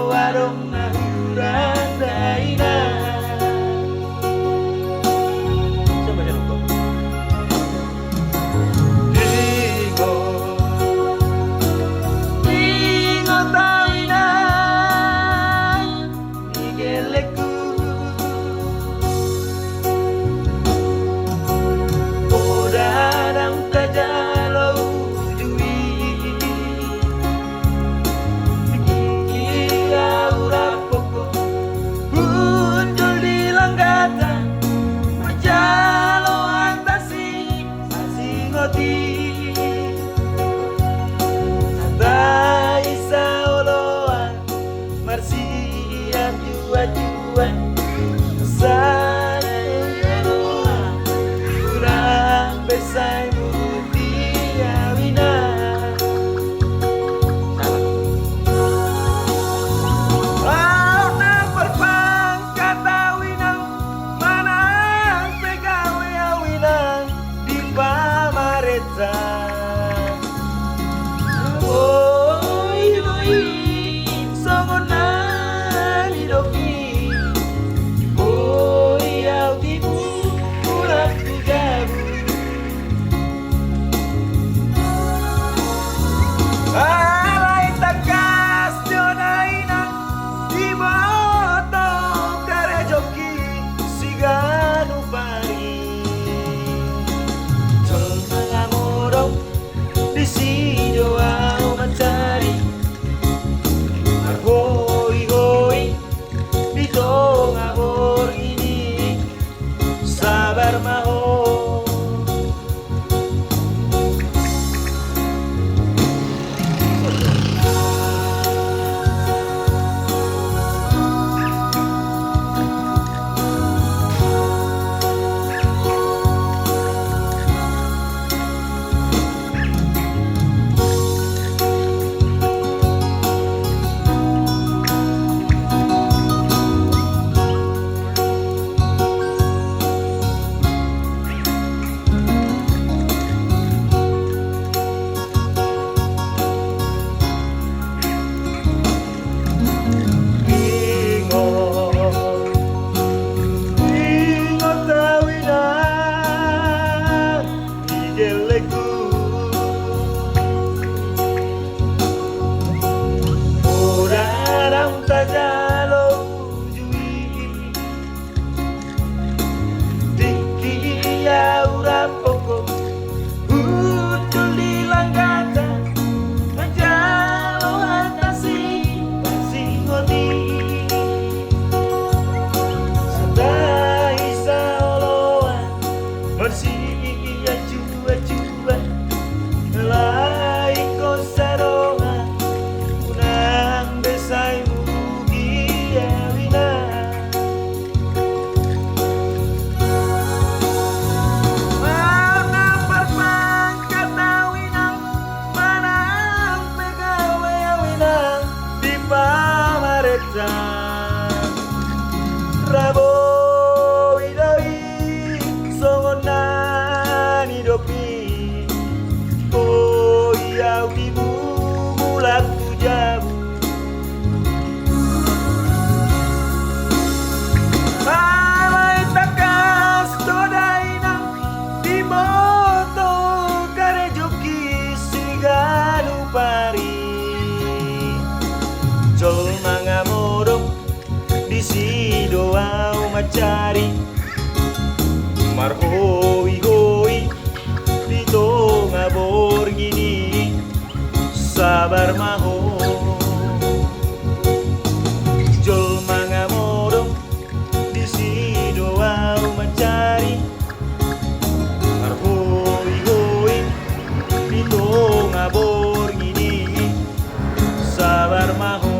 warung ngahurang daina. Coba ya lupa. Dingo daina igeleku. Orang tajalau jui Kia ura poko muncul di langgata Majalo antasi asingoti Nata isa oloan marsiap jua-juan Sana eroa kurang besai mutia wina Warna perpangkat awinang Manang pegawe awinang Di pamaretan Oi doi songonan hidoki Oi au tibu pulang tujabu Alai takas jonaina Iboto karejoki siganu pari Colma ngamorong di sido au mencari Marhoi-hoi di tonga bor ini Sabar maho Rabo idoi songonan hidopi Oh iya ibu mulak tujabu Alai takas dodaina di moto karejoki siganu pari Jol mangamorong di sido au macari Marhoi-hoi di tonga bor gini Sabar maho Jol mangamorong di sido au macari Marhoi-hoi di tonga bor gini Sabar maho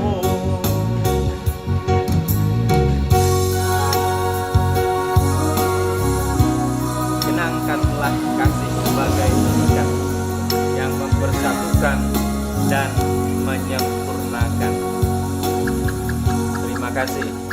Kenangkanlah kasih sebagai ikat yang mempersatukan dan menyempurnakan. Terima kasih.